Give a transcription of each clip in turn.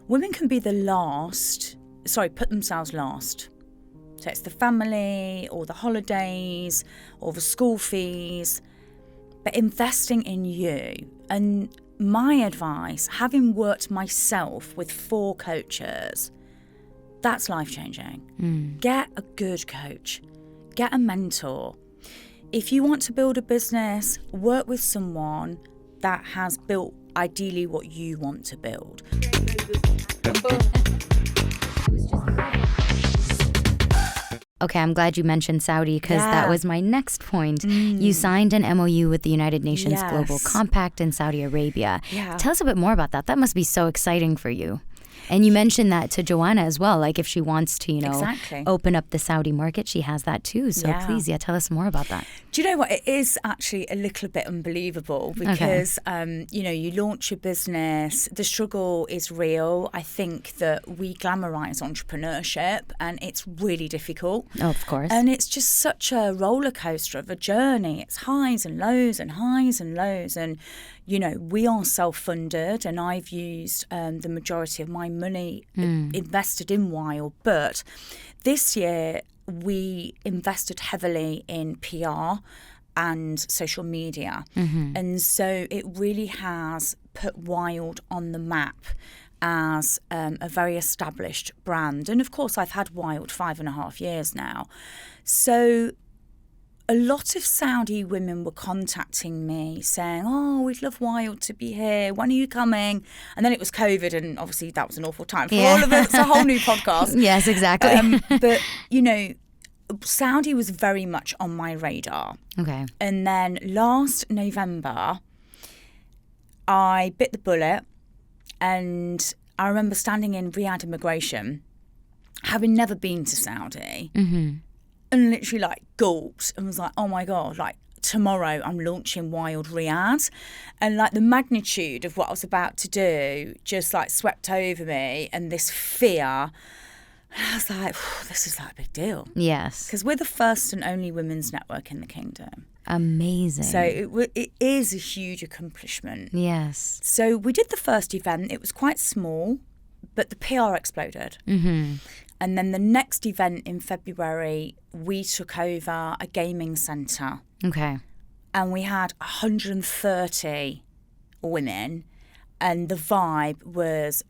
women can be put themselves last. So it's the family or the holidays or the school fees, but investing in you. And my advice, having worked myself with 4 coaches, that's life-changing. Get a good coach. Get a mentor. If you want to build a business, work with someone that has built ideally what you want to build. Okay, I'm glad you mentioned Saudi because that was my next point. You signed an MOU with the United Nations Global Compact in Saudi Arabia. Yeah. Tell us a bit more about that. That must be so exciting for you. And you mentioned that to Joanna as well. Like if she wants to, open up the Saudi market, she has that too. So please, tell us more about that. Do you know what? It is actually a little bit unbelievable because, you launch a business, the struggle is real. I think that we glamorize entrepreneurship and it's really difficult. Oh, of course. And it's just such a roller coaster of a journey. It's highs and lows and highs and lows. And, we are self-funded and I've used the majority of my money invested in Wild. But this year, we invested heavily in PR and social media. And so it really has put Wild on the map as a very established brand. And of course, I've had Wild 5.5 years now. So a lot of Saudi women were contacting me saying, oh, we'd love Wild to be here. When are you coming? And then it was COVID, and obviously that was an awful time for all of us. It's a whole new podcast. Yes, exactly. But, Saudi was very much on my radar. Okay. And then last November, I bit the bullet, and I remember standing in Riyadh immigration, having never been to Saudi, and literally gulped and was like, oh my God, tomorrow I'm launching Wild Riyadh. And the magnitude of what I was about to do just swept over me, and this fear. And I was like, this is a big deal. Yes. Because we're the first and only women's network in the kingdom. Amazing. So it is a huge accomplishment. Yes. So we did the first event. It was quite small, but the PR exploded. And then the next event in February, we took over a gaming centre. Okay. And we had 130 women, and the vibe was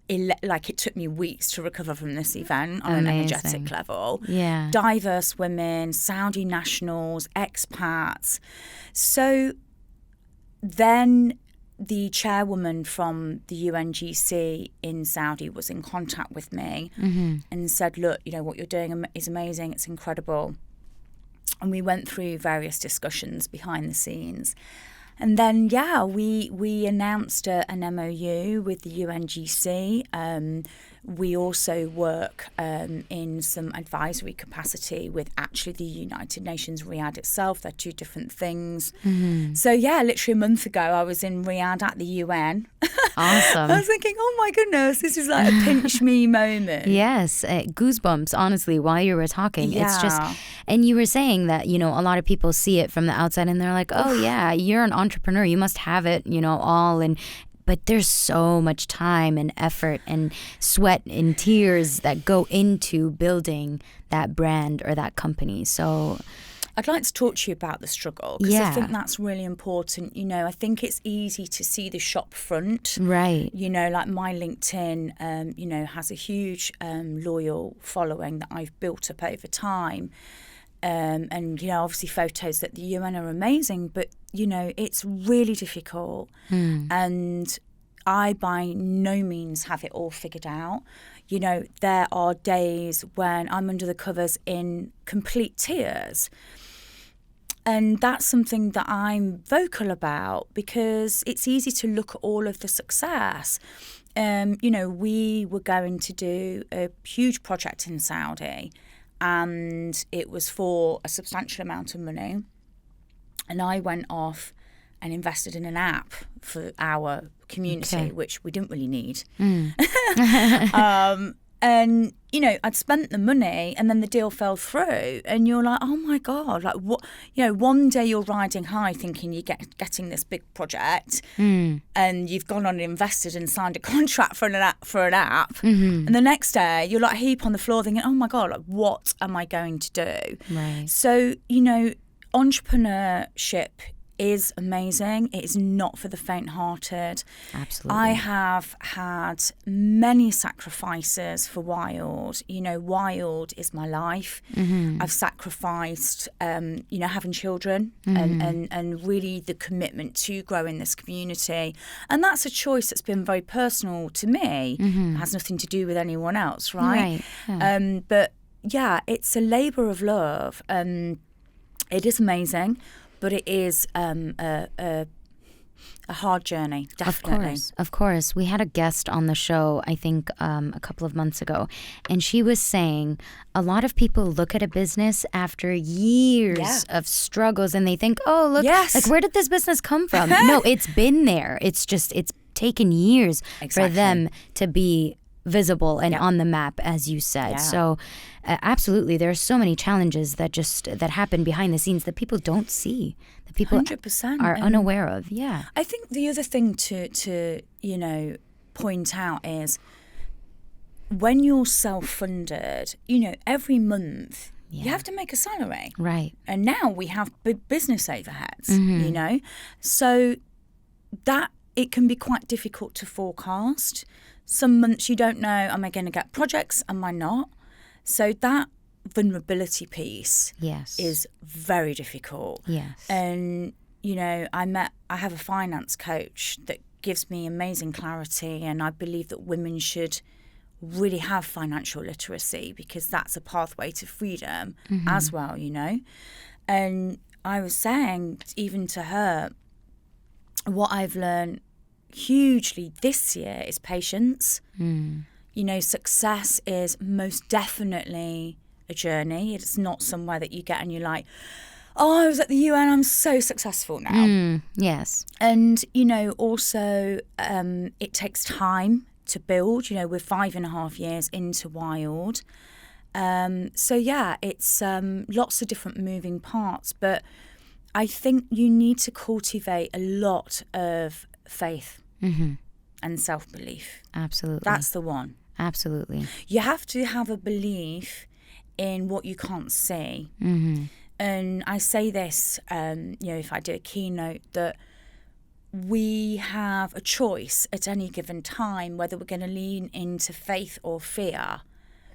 it took me weeks to recover from this event on an energetic level. Yeah. Diverse women, Saudi nationals, expats. So then the chairwoman from the UNGC in Saudi was in contact with me and said, look, what you're doing is amazing. It's incredible. And we went through various discussions behind the scenes. And then, we announced an MOU with the UNGC. We also work in some advisory capacity with actually the United Nations Riyadh itself. They're 2 different things. So, literally a month ago, I was in Riyadh at the UN. Awesome. I was thinking, oh my goodness, this is a pinch me moment. Yes, goosebumps, honestly, while you were talking. Yeah. It's just, and you were saying that, a lot of people see it from the outside and they're like, oh yeah, you're an entrepreneur, you must have it, all. But there's so much time and effort and sweat and tears that go into building that brand or that company. So I'd like to talk to you about the struggle because I think that's really important. I think it's easy to see the shop front. Right. My LinkedIn, has a huge loyal following that I've built up over time. And, obviously photos at the UN are amazing, but, it's really difficult. And I by no means have it all figured out. There are days when I'm under the covers in complete tears. And that's something that I'm vocal about because it's easy to look at all of the success. We were going to do a huge project in Saudi, and it was for a substantial amount of money. And I went off and invested in an app for our community, which we didn't really need. And, you know, I'd spent the money and then the deal fell through. And you're like, oh, my God, like what? You know, one day you're riding high thinking you're getting this big project and you've gone on and invested and signed a contract for an app. And the next day you're like a heap on the floor thinking, oh, my God, like what am I going to do? Right. So, you know, entrepreneurship is amazing. It is not for the faint-hearted. Absolutely. I have had many sacrifices for Wild. You know, Wild is my life. I've sacrificed, you know, having children and really the commitment to growing this community. And that's a choice that's been very personal to me. It has nothing to do with anyone else, right? Yeah. But yeah, it's a labour of love. It is amazing. But it is a hard journey, definitely. Of course. We had a guest on the show, I think, a couple of months ago, and she was saying a lot of people look at a business after years of struggles and they think, oh, look, like where did this business come from? No, it's been there. It's just, it's taken years for them to be visible and on the map, as you said. So absolutely, there are so many challenges that happen behind the scenes that people don't see, that people 100%. are unaware of. I think the other thing to you know, point out is when you're self-funded, you know, every month you have to make a salary, right? And now we have big business overheads, you know, so that it can be quite difficult to forecast. Some months you don't know, am I going to get projects? Am I not? So that vulnerability piece is very difficult. Yes. And, you know, I have a finance coach that gives me amazing clarity, and I believe that women should really have financial literacy because that's a pathway to freedom as well, you know. And I was saying even to her, what I've learned hugely this year is patience. You know, success is most definitely a journey. It's not somewhere that you get and you're like, oh, I was at the UN, I'm so successful now. Yes. And, you know, also it takes time to build. You know, we're 5.5 years into Wild. So, yeah, it's lots of different moving parts. But I think you need to cultivate a lot of faith and self-belief. Absolutely. That's the one. Absolutely. You have to have a belief in what you can't see. And I say this, you know, if I do a keynote, that we have a choice at any given time whether we're going to lean into faith or fear,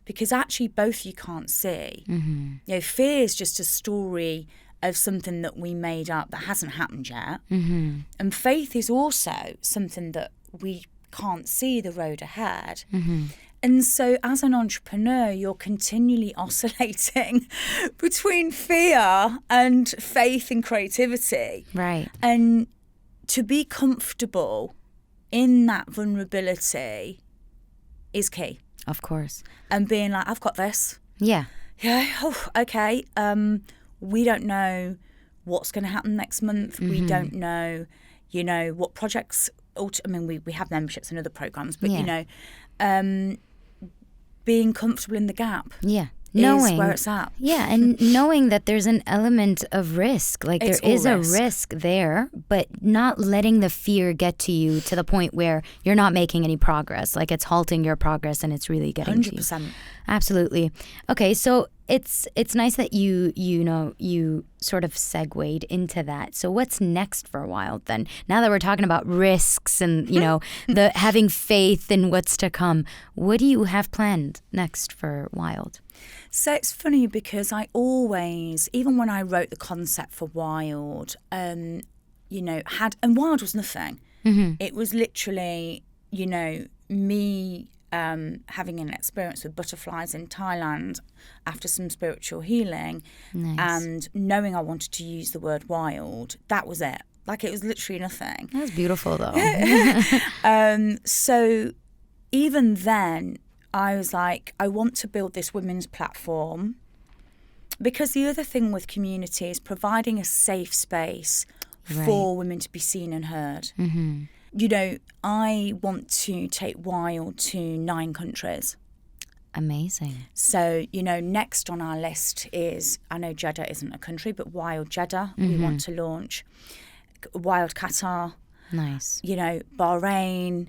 because actually both you can't see. You know, fear is just a story of something that we made up that hasn't happened yet. And faith is also something that we can't see the road ahead. And so as an entrepreneur, you're continually oscillating between fear and faith and creativity. Right. And to be comfortable in that vulnerability is key. Of course. And being like, I've got this. Yeah. Oh, okay. We don't know what's going to happen next month. We don't know, you know, what projects. I mean, we have memberships and other programs, but, you know, being comfortable in the gap. Knowing is where it's at. And knowing that there's an element of risk. Like there is a risk there, but not letting the fear get to you to the point where you're not making any progress. Like it's halting your progress and it's really getting 100%. to you. Absolutely. Okay, so it's nice that you sort of segued into that. So what's next for Wild then? Now that we're talking about risks and, you know, the having faith in what's to come, what do you have planned next for Wild? So it's funny because I always, even when I wrote the concept for Wild, you know, and Wild was nothing. It was literally, you know, me having an experience with butterflies in Thailand after some spiritual healing. Nice. And knowing I wanted to use the word wild, that was it. Like it was literally nothing. That's beautiful though. So even then I was like, I want to build this women's platform, because the other thing with community is providing a safe space for women to be seen and heard. You know, I want to take Wild to 9 countries. Amazing. So, next on our list is, I know Jeddah isn't a country, but Wild Jeddah. We want to launch Wild Qatar. Nice. Bahrain,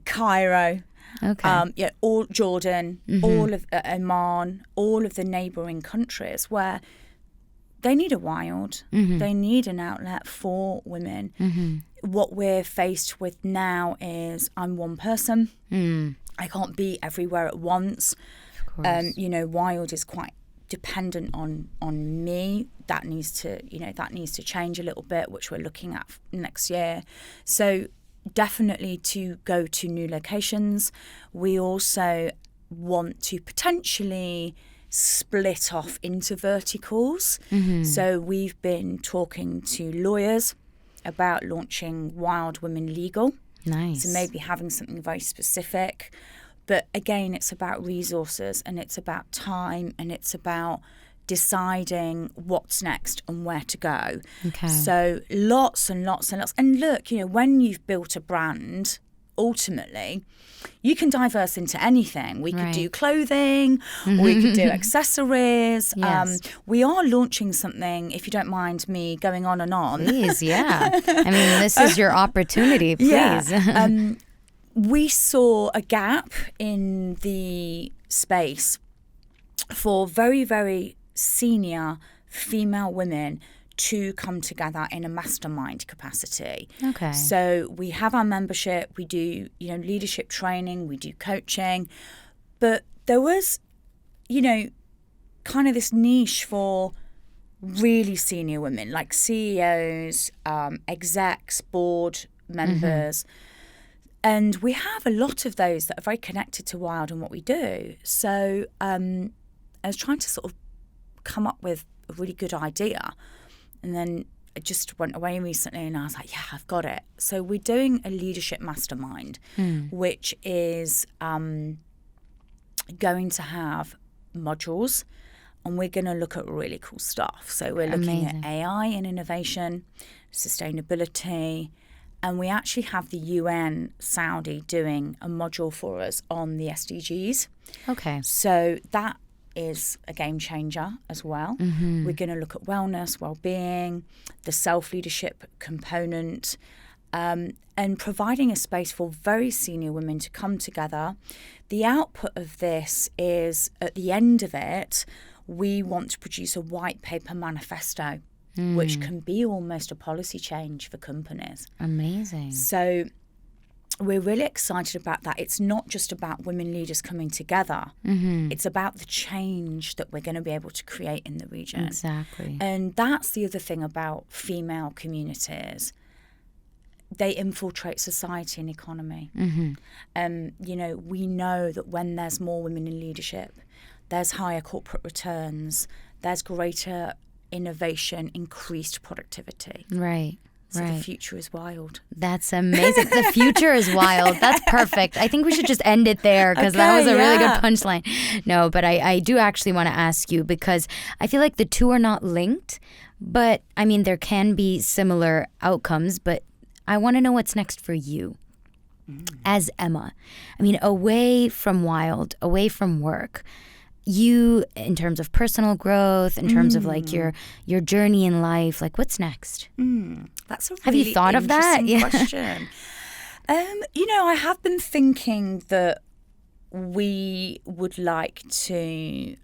Cairo. Okay. All Jordan, all of Oman, all of the neighbouring countries where they need a wild. They need an outlet for women. What we're faced with now is I'm one person. I can't be everywhere at once. Of course. Wild is quite dependent on me. That needs to change a little bit, which we're looking at next year. So definitely to go to new locations. We also want to potentially split off into verticals. So we've been talking to lawyers about launching Wild Women Legal. Nice. So maybe having something very specific. But again, it's about resources and it's about time and it's about deciding what's next and where to go. Okay. So lots and lots and lots. And look, when you've built a brand, ultimately, you can diverse into anything. We could do clothing, we could do accessories. Yes. We are launching something, if you don't mind me going on and on. Please, yeah. I mean, this is your opportunity, please. Yeah. We saw a gap in the space for very, very senior female women to come together in a mastermind capacity. Okay. So we have our membership, we do, leadership training, we do coaching, but there was, kind of this niche for really senior women, like CEOs, execs, board members. And we have a lot of those that are very connected to Wild and what we do. So I was trying to sort of come up with a really good idea. And then I just went away recently and I was like, yeah, I've got it. So we're doing a leadership mastermind, which is going to have modules and we're going to look at really cool stuff. So we're looking at AI and innovation, sustainability, and we actually have the UN Saudi doing a module for us on the SDGs. Okay. So that is a game changer as well. We're going to look at wellness, well-being, the self-leadership component, and providing a space for very senior women to come together. The output of this is, at the end of it, we want to produce a white paper manifesto, which can be almost a policy change for companies. Amazing. So we're really excited about that. It's not just about women leaders coming together. It's about the change that we're going to be able to create in the region. Exactly. And that's the other thing about female communities. They infiltrate society and economy. We know that when there's more women in leadership, there's higher corporate returns, there's greater innovation, increased productivity. Right. So the future is wild. That's amazing. The future is wild. That's perfect. I think we should just end it there because that was a really good punchline. No, but I do actually want to ask you because I feel like the two are not linked, but I mean, there can be similar outcomes, but I want to know what's next for you as Emma. I mean, away from Wild, away from work, you, in terms of personal growth, in terms of like your journey in life, like what's next? That's a really have you thought of that? Question. I have been thinking that we would like to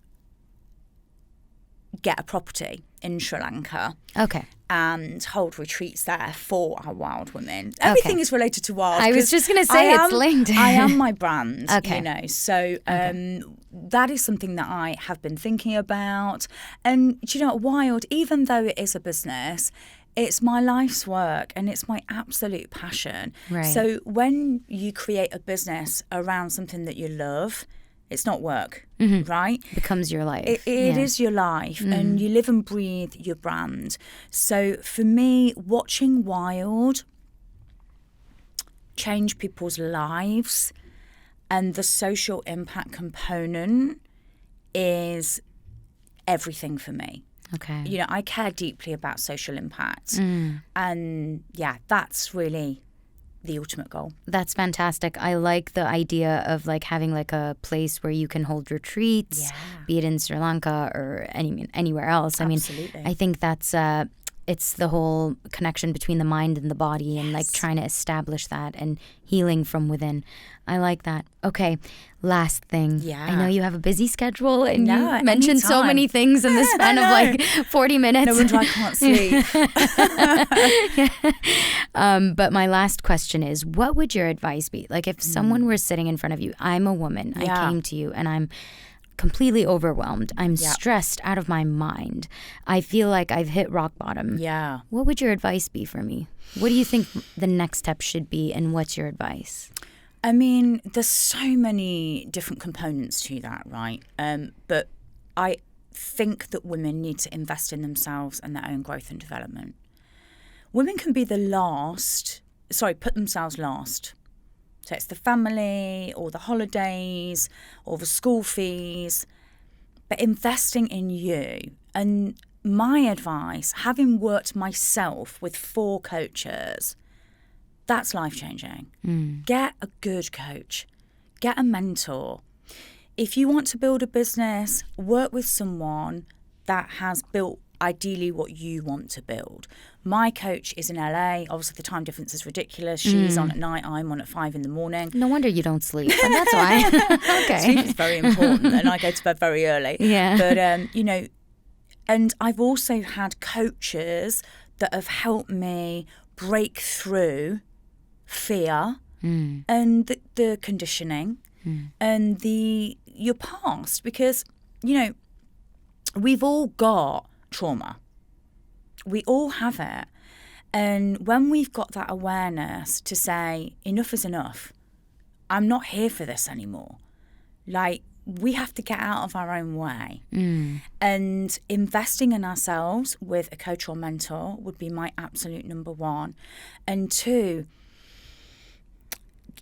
get a property in Sri Lanka. Okay. And hold retreats there for our wild women. Everything is related to wild. I was just going to say it's linked. I am my brand, okay. So that is something that I have been thinking about. And Wild, even though it is a business, it's my life's work and it's my absolute passion. Right. So when you create a business around something that you love, it's not work, right? It becomes your life. It is your life and you live and breathe your brand. So for me, watching Wild change people's lives and the social impact component is everything for me. Okay. I care deeply about social impact. And that's really the ultimate goal. That's fantastic. I like the idea of like having like a place where you can hold retreats, be it in Sri Lanka or anywhere else. Absolutely. I think that's it's the whole connection between the mind and the body and like trying to establish that and healing from within. I like that. Okay, last thing. Yeah. I know you have a busy schedule and you No, mentioned so anytime. many things in the span of like 40 minutes. No wonder I can't sleep. But my last question is, what would your advice be? Like if someone were sitting in front of you, I'm a woman, I came to you and I'm completely overwhelmed. I'm stressed out of my mind. I feel like I've hit rock bottom. Yeah. What would your advice be for me? What do you think the next step should be and what's your advice? I mean, there's so many different components to that, right? But I think that women need to invest in themselves and their own growth and development. Women can be put themselves last. So it's the family or the holidays or the school fees, but investing in you. And my advice, having worked myself with 4 coaches, that's life-changing. Get a good coach. Get a mentor. If you want to build a business, work with someone that has built ideally what you want to build. My coach is in LA. Obviously, the time difference is ridiculous. She's on at night. I'm on at 5 a.m. No wonder you don't sleep. And that's why. Okay. Sleep is very important, and I go to bed very early. Yeah. But, and I've also had coaches that have helped me break through fear and the conditioning and your past, because, we've all got trauma. We all have it. And when we've got that awareness to say, enough is enough, I'm not here for this anymore. Like, we have to get out of our own way. And investing in ourselves with a coach or mentor would be my absolute number 1. And 2,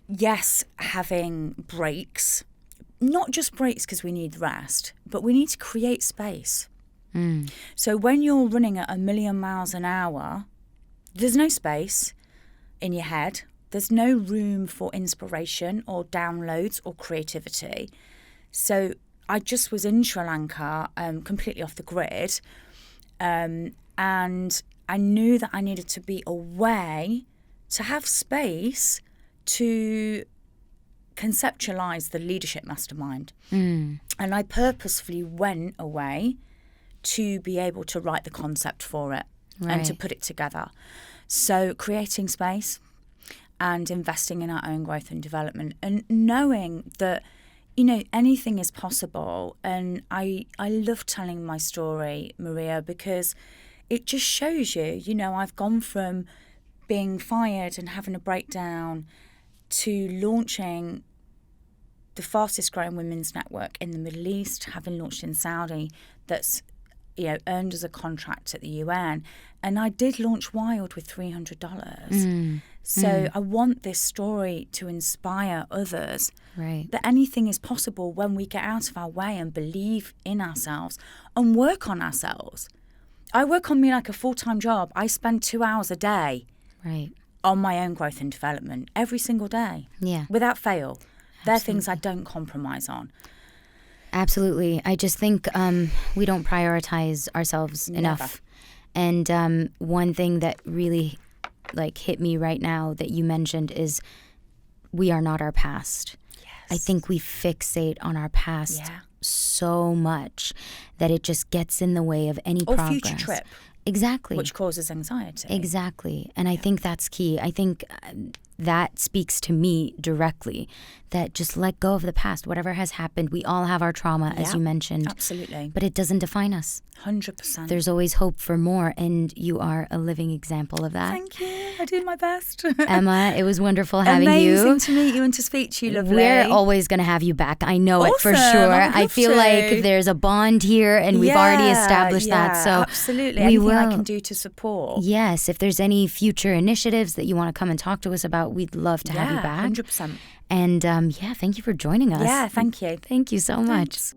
yes, having breaks, not just breaks because we need rest, but we need to create space. So when you're running at 1,000,000 miles an hour, there's no space in your head. There's no room for inspiration or downloads or creativity. So I just was in Sri Lanka, completely off the grid, and I knew that I needed to be away to have space to conceptualize the leadership mastermind. And I purposefully went away to be able to write the concept for it and to put it together. So creating space and investing in our own growth and development and knowing that, anything is possible. And I love telling my story, Maria, because it just shows you, I've gone from being fired and having a breakdown to launching the fastest growing women's network in the Middle East, having launched in Saudi, that's earned as a contract at the UN. And I did launch Wild with $300. So I want this story to inspire others that anything is possible when we get out of our way and believe in ourselves and work on ourselves. I work on me like a full-time job. I spend 2 hours a day on my own growth and development every single day without fail. They're things I don't compromise on. Absolutely. I just think we don't prioritize ourselves enough. And one thing that really hit me right now that you mentioned is we are not our past. Yes. I think we fixate on our past so much that it just gets in the way of any progress. Or future trip. Exactly. Which causes anxiety. Exactly. And I think that's key. I think that speaks to me directly, that just let go of the past. Whatever has happened, we all have our trauma, as you mentioned. Absolutely. But it doesn't define us. 100%. There's always hope for more, and you are a living example of that. Thank you. I did my best. Emma, it was wonderful having you. Amazing to meet you and to speak to you, lovely. We're always going to have you back. I know it for Awesome. sure. I feel like there's a bond here, and we've already established that. So absolutely. Anything I can do to support. Yes. If there's any future initiatives that you want to come and talk to us about, we'd love to have you back. 100%. And thank you for joining us. Yeah, thank you. Thank you so much. Thanks.